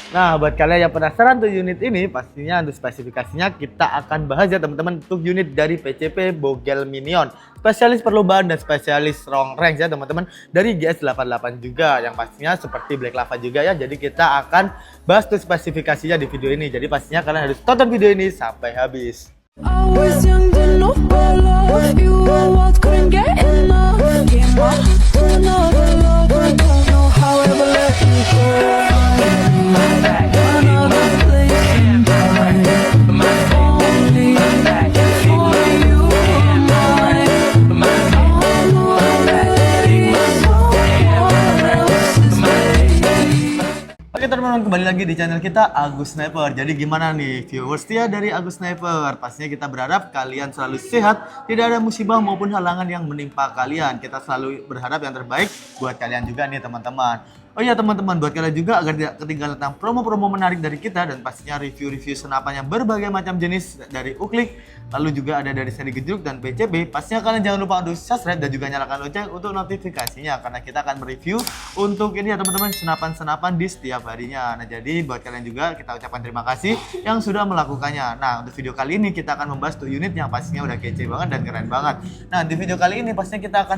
Nah, buat kalian yang penasaran tuh unit ini, pastinya untuk spesifikasinya kita akan bahas ya teman-teman untuk unit dari PCP Bogel Minion. Spesialis perlombaan dan spesialis long range ya teman-teman dari GS88 juga yang pastinya seperti Black Lava juga ya. Jadi kita akan bahas tuh spesifikasinya di video ini. Jadi pastinya kalian harus tonton video ini sampai habis. I was young, didn't know what love. You were wild, couldn't get enough. Came up to another lover, don't know how I ever let you go. Another place in time, only for you and mine. I'm already someone else's lady. Oke teman-teman, kembali lagi di channel kita Agus Sniper. Jadi gimana nih viewers setia dari Agus Sniper? Pastinya kita berharap kalian selalu sehat, tidak ada musibah maupun halangan yang menimpa kalian. Kita selalu berharap yang terbaik buat kalian juga nih teman-teman. Oh iya teman-teman, buat kalian juga agar tidak ketinggalan tentang promo-promo menarik dari kita dan pastinya review-review senapan yang berbagai macam jenis dari Uklik, lalu juga ada dari seri Gejruk dan PCB. Pastinya kalian jangan lupa untuk subscribe dan juga nyalakan lonceng untuk notifikasinya karena kita akan mereview untuk ini ya teman-teman senapan-senapan di setiap harinya. Nah jadi buat kalian juga kita ucapkan terima kasih yang sudah melakukannya. Nah untuk video kali ini kita akan membahas tuh unit yang pastinya udah kece banget dan keren banget. Nah di video kali ini pastinya kita akan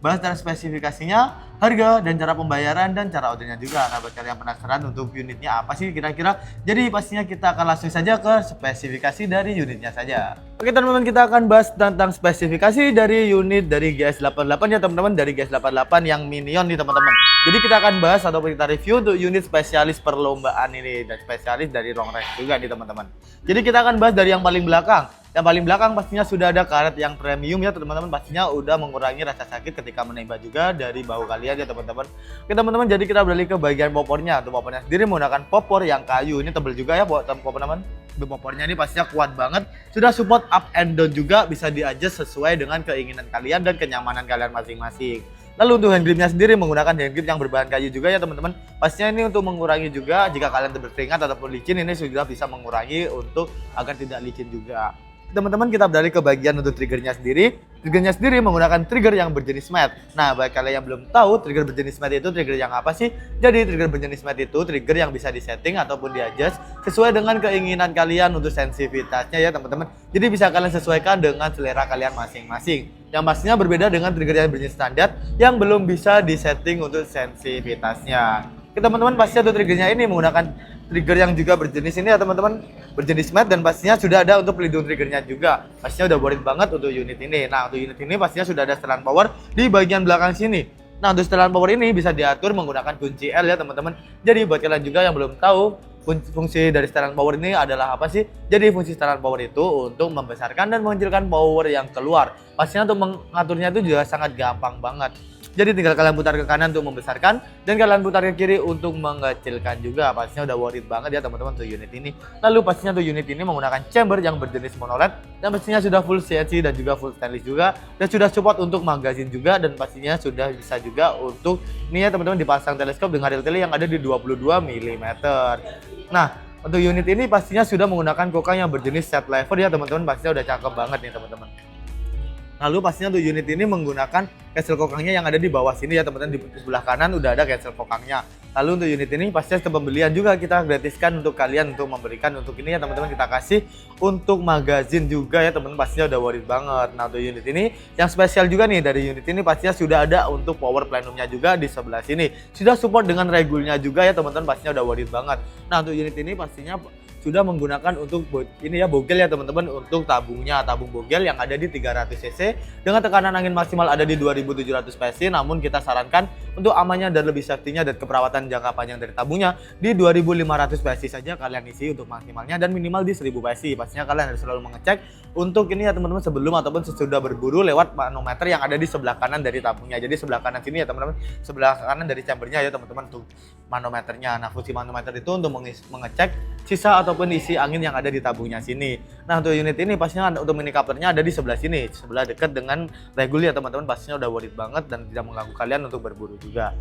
bahas tentang spesifikasinya, harga dan cara pembayaran dan cara ordernya juga. Nah buat kalian yang penasaran untuk unitnya apa sih kira-kira, jadi pastinya kita akan langsung saja ke spesifikasi dari unitnya saja. Oke teman-teman, kita akan bahas tentang spesifikasi dari unit dari GS88 ya teman-teman, dari GS88 yang Minion nih teman-teman. Jadi kita akan bahas ataupun kita review untuk unit spesialis perlombaan ini dan spesialis dari long range juga nih teman-teman. Jadi kita akan bahas dari yang paling belakang. Yang paling belakang pastinya sudah ada karet yang premium ya teman-teman, pastinya udah mengurangi rasa sakit ketika menembak juga dari bahu kalian ya teman-teman. Oke teman-teman, jadi kita beralih ke bagian popornya. Untuk popornya sendiri menggunakan popor yang kayu, ini tebel juga ya buat popor teman. Popornya ini pastinya kuat banget, sudah support up and down juga, bisa di-adjust sesuai dengan keinginan kalian dan kenyamanan kalian masing-masing. Lalu untuk hand gripnya sendiri menggunakan hand grip yang berbahan kayu juga ya teman-teman. Pastinya ini untuk mengurangi juga jika kalian berkeringat ataupun licin, ini sudah bisa mengurangi untuk agar tidak licin juga. Teman-teman, kita beralih ke bagian untuk triggernya sendiri. Triggernya sendiri menggunakan trigger yang berjenis matte. Nah, bagi kalian yang belum tahu trigger berjenis matte itu trigger yang apa sih? Jadi trigger berjenis matte itu trigger yang bisa disetting ataupun di-adjust sesuai dengan keinginan kalian untuk sensitivitasnya ya teman-teman. Jadi bisa kalian sesuaikan dengan selera kalian masing-masing. Yang pastinya berbeda dengan trigger yang berjenis standar yang belum bisa disetting untuk sensitivitasnya. Teman-teman, pastinya untuk triggernya ini menggunakan trigger yang juga berjenis ini ya teman-teman, berjenis matte, dan pastinya sudah ada untuk pelindung triggernya juga. Pastinya udah worth banget untuk unit ini. Nah untuk unit ini pastinya sudah ada setelan power di bagian belakang sini. Nah untuk setelan power ini bisa diatur menggunakan kunci L ya teman-teman. Jadi buat kalian juga yang belum tahu fungsi dari setelan power ini adalah apa sih? Jadi fungsi setelan power itu untuk membesarkan dan mengecilkan power yang keluar. Pastinya untuk mengaturnya itu juga sangat gampang banget. Jadi tinggal kalian putar ke kanan untuk membesarkan dan kalian putar ke kiri untuk mengecilkan juga. Pastinya udah worth it banget ya teman-teman untuk unit ini. Lalu pastinya untuk unit ini menggunakan chamber yang berjenis monolet dan pastinya sudah full CNC dan juga full stainless juga, dan sudah support untuk magazine juga, dan pastinya sudah bisa juga untuk ini ya teman-teman dipasang teleskop dengan rel tele yang ada di 22 mm. Nah untuk unit ini pastinya sudah menggunakan kokang yang berjenis set lever ya teman-teman, pastinya udah cakep banget nih teman-teman. Lalu pastinya untuk unit ini menggunakan cancel kokangnya yang ada di bawah sini ya teman-teman, di sebelah kanan udah ada cancel kokangnya. Lalu untuk unit ini pastinya setelah pembelian juga kita gratiskan untuk kalian untuk memberikan untuk ini ya teman-teman, kita kasih untuk magazine juga ya teman-teman, pastinya udah worth it banget. Nah untuk unit ini yang spesial juga nih dari unit ini pastinya sudah ada untuk power plenumnya juga di sebelah sini, sudah support dengan regulnya juga ya teman-teman, pastinya udah worth it banget. Nah untuk unit ini pastinya sudah menggunakan untuk ini ya bogel ya teman-teman, untuk tabungnya, tabung bogel yang ada di 300 cc dengan tekanan angin maksimal ada di 2700 PSI. Namun kita sarankan untuk amannya dan lebih safety-nya dan keperawatan jangka panjang dari tabungnya di 2500 PSI saja kalian isi untuk maksimalnya, dan minimal di 1000 PSI. Pastinya kalian harus selalu mengecek untuk ini ya teman-teman sebelum ataupun sesudah berburu lewat manometer yang ada di sebelah kanan dari tabungnya. Jadi sebelah kanan sini ya teman-teman, sebelah kanan dari chambernya ya teman-teman untuk manometernya. Nah fungsi manometer itu untuk mengecek sisa ataupun isi angin yang ada di tabungnya sini. Nah untuk unit ini pastinya untuk mini couplernya ada di sebelah sini, sebelah dekat dengan regul ya teman-teman, pastinya udah worth it banget dan tidak mengganggu kalian untuk berburu juga.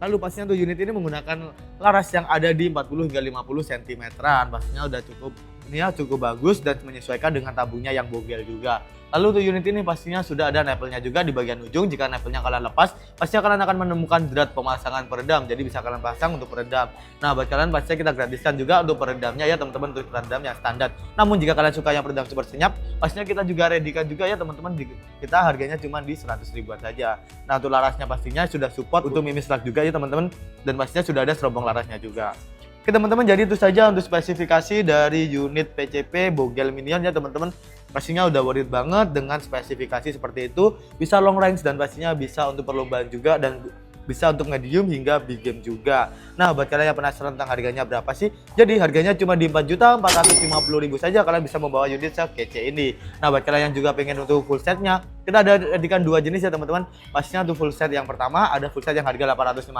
Lalu pastinya untuk unit ini menggunakan laras yang ada di 40 hingga 50 cm, pastinya udah cukup ini ya cukup bagus dan menyesuaikan dengan tabungnya yang bogel juga. Lalu untuk unit ini pastinya sudah ada nempelnya juga di bagian ujung. Jika nempelnya kalian lepas, pasti kalian akan menemukan drat pemasangan peredam. Jadi bisa kalian pasang untuk peredam. Nah, buat kalian pasti kita gratiskan juga untuk peredamnya ya teman-teman, untuk peredam yang standar. Namun jika kalian suka yang peredam super senyap, pastinya kita juga readykan juga ya teman-teman. Kita harganya cuma di 100 ribuan saja. Nah, untuk larasnya pastinya sudah support untuk mimis rak juga ya teman-teman. Dan pastinya sudah ada serobong larasnya juga. Oke teman-teman, jadi itu saja untuk spesifikasi dari unit PCP Bogel Minion ya teman-teman. Pastinya udah worth it banget dengan spesifikasi seperti itu. Bisa long range dan pastinya bisa untuk perlombaan juga dan bisa untuk medium hingga big game juga. Nah, buat kalian yang penasaran tentang harganya berapa sih? Jadi harganya cuma di 4.450.000 saja kalian bisa membawa unit sekece ini. Nah, buat kalian yang juga pengen untuk full setnya, kita ada edikan dua jenis ya teman-teman. Pastinya untuk full set yang pertama ada full set yang harga 850,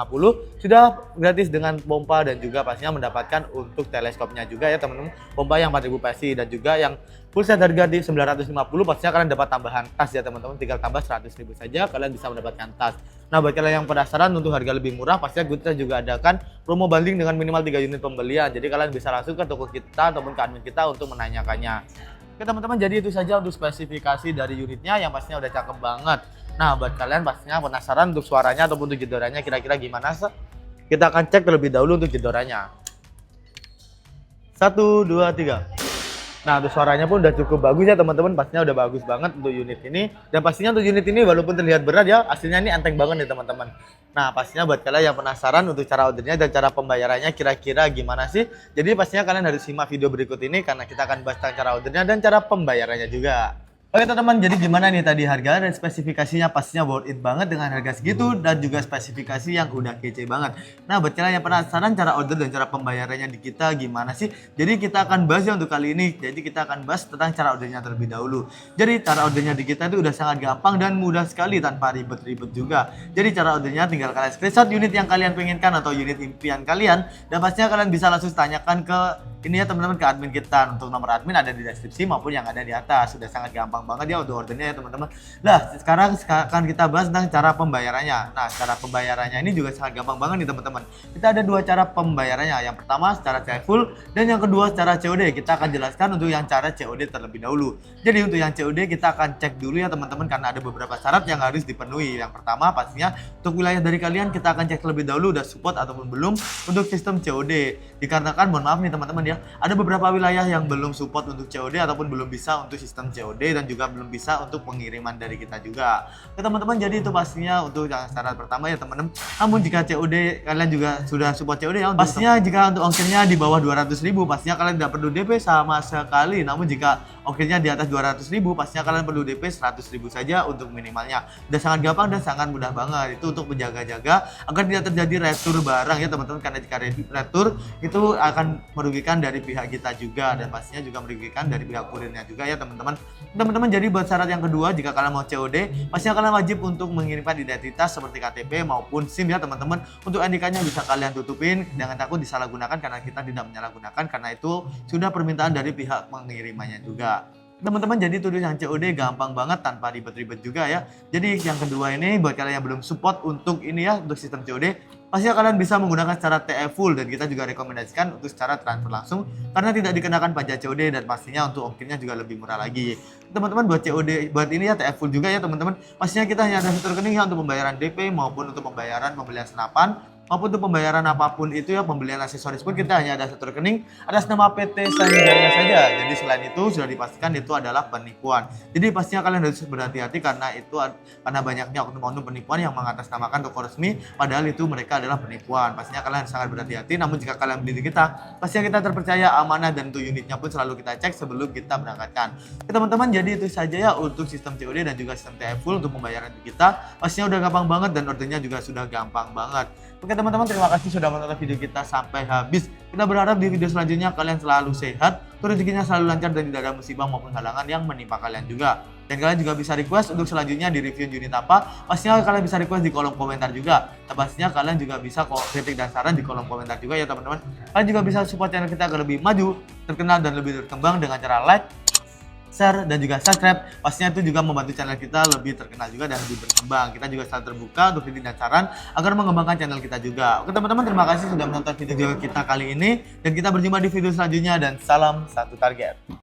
sudah gratis dengan pompa dan juga pastinya mendapatkan untuk teleskopnya juga ya teman-teman. Pompa yang 4000 PSI dan juga yang full set harga di 950 pastinya kalian dapat tambahan tas ya teman-teman. Tinggal tambah 100.000 saja kalian bisa mendapatkan tas. Nah, buat kalian yang penasaran untuk harga lebih murah, pastinya kita juga adakan promo banding dengan minimal 3 unit pembelian. Jadi kalian bisa langsung ke toko kita ataupun ke admin kita untuk menanyakannya. Oke teman-teman, jadi itu saja untuk spesifikasi dari unitnya yang pastinya udah cakep banget. Nah, buat kalian pastinya penasaran untuk suaranya ataupun untuk jedoranya kira-kira gimana sih? Kita akan cek terlebih dahulu untuk jedoranya. 1, 2, 3. Nah, untuk suaranya pun udah cukup bagus ya teman-teman. Pastinya udah bagus banget untuk unit ini. Dan pastinya untuk unit ini walaupun terlihat berat ya, aslinya ini enteng banget nih teman-teman. Nah, pastinya buat kalian yang penasaran untuk cara ordernya dan cara pembayarannya kira-kira gimana sih? Jadi pastinya kalian harus simak video berikut ini karena kita akan bahas tentang cara ordernya dan cara pembayarannya juga. Oke teman-teman, jadi gimana nih tadi harga dan spesifikasinya? Pastinya worth it banget dengan harga segitu dan juga spesifikasi yang udah kece banget. Nah, buat kalian yang penasaran cara order dan cara pembayarannya di kita gimana sih? Jadi kita akan bahas ya untuk kali ini. Jadi kita akan bahas tentang cara ordernya terlebih dahulu. Jadi cara ordernya di kita itu udah sangat gampang dan mudah sekali tanpa ribet-ribet juga. Jadi cara ordernya tinggal kalian screenshot unit yang kalian penginkan atau unit impian kalian dan pastinya kalian bisa langsung tanyakan ke ini ya teman-teman, ke admin kita. Untuk nomor admin ada di deskripsi maupun yang ada di atas. Sudah sangat gampang banget ya untuk ordernya ya teman-teman. Nah, sekarang akan kita bahas tentang cara pembayarannya. Nah, cara pembayarannya ini juga sangat gampang banget nih teman-teman. Kita ada dua cara pembayarannya. Yang pertama secara full dan yang kedua secara COD. Kita akan jelaskan untuk yang cara COD terlebih dahulu. Jadi untuk yang COD kita akan cek dulu ya teman-teman karena ada beberapa syarat yang harus dipenuhi. Yang pertama pastinya untuk wilayah dari kalian kita akan cek terlebih dahulu udah support ataupun belum untuk sistem COD. Dikarenakan mohon maaf nih teman-teman ya, ada beberapa wilayah yang belum support untuk COD ataupun belum bisa untuk sistem COD dan juga belum bisa untuk pengiriman dari kita juga. Oke teman-teman, jadi itu pastinya untuk yang syarat pertama ya teman-teman. Namun jika COD kalian juga sudah support COD ya, pastinya jika untuk ongkirnya di bawah 200.000 pastinya kalian tidak perlu DP sama sekali. Namun jika ongkirnya di atas 200.000 pastinya kalian perlu DP 100.000 saja untuk minimalnya. Udah sangat gampang dan sangat mudah banget. Itu untuk menjaga-jaga agar tidak terjadi retur barang ya teman-teman, karena jika retur itu akan merugikan dari pihak kita juga dan pastinya juga merugikan dari pihak kurirnya juga ya teman-teman. Teman-teman, jadi buat syarat yang kedua, jika kalian mau COD pastinya kalian wajib untuk mengirimkan identitas seperti KTP maupun SIM ya teman-teman. Untuk NIK-nya bisa kalian tutupin, jangan takut disalahgunakan karena kita tidak menyalahgunakan, karena itu sudah permintaan dari pihak pengirimannya juga. Teman-teman, jadi tulis yang COD gampang banget tanpa ribet-ribet juga ya. Jadi yang kedua ini buat kalian yang belum support untuk ini ya, untuk sistem COD, pastinya kalian bisa menggunakan secara TF full dan kita juga rekomendasikan untuk secara transfer langsung karena tidak dikenakan pajak COD dan pastinya untuk ongkirnya juga lebih murah lagi. Teman-teman, buat COD buat ini ya TF full juga ya teman-teman. Pastinya kita hanya ada satu rekening ya untuk pembayaran DP maupun untuk pembayaran pembelian senapan maupun untuk pembayaran apapun itu ya, pembelian aksesoris pun kita hanya ada satu rekening atas nama PT Sanjaya saja. Jadi selain itu sudah dipastikan itu adalah penipuan. Jadi pastinya kalian harus berhati-hati karena banyaknya oknum-oknum penipuan yang mengatasnamakan toko resmi padahal itu mereka adalah penipuan. Pastinya kalian sangat berhati-hati. Namun jika kalian beli di kita, pastinya kita terpercaya, amanah, dan untuk unitnya pun selalu kita cek sebelum kita berangkatkan. Oke teman-teman, jadi itu saja ya untuk sistem COD dan juga sistem TF full untuk pembayaran di kita. Pastinya udah gampang banget dan ordernya juga sudah gampang banget. Oke teman-teman, terima kasih sudah menonton video kita sampai habis. Kita berharap di video selanjutnya kalian selalu sehat, rezekinya selalu lancar dan tidak ada musibah maupun halangan yang menimpa kalian juga. Dan kalian juga bisa request untuk selanjutnya di review unit apa. Pastinya kalian bisa request di kolom komentar juga. Dan pastinya kalian juga bisa kritik dan saran di kolom komentar juga ya teman-teman. Kalian juga bisa support channel kita agar lebih maju, terkenal dan lebih berkembang dengan cara like, share, dan juga subscribe. Pastinya itu juga membantu channel kita lebih terkenal juga dan lebih berkembang. Kita juga selalu terbuka untuk kritik dan saran agar mengembangkan channel kita juga. Oke teman-teman, terima kasih sudah menonton video kita kali ini. Dan kita berjumpa di video selanjutnya dan salam satu target.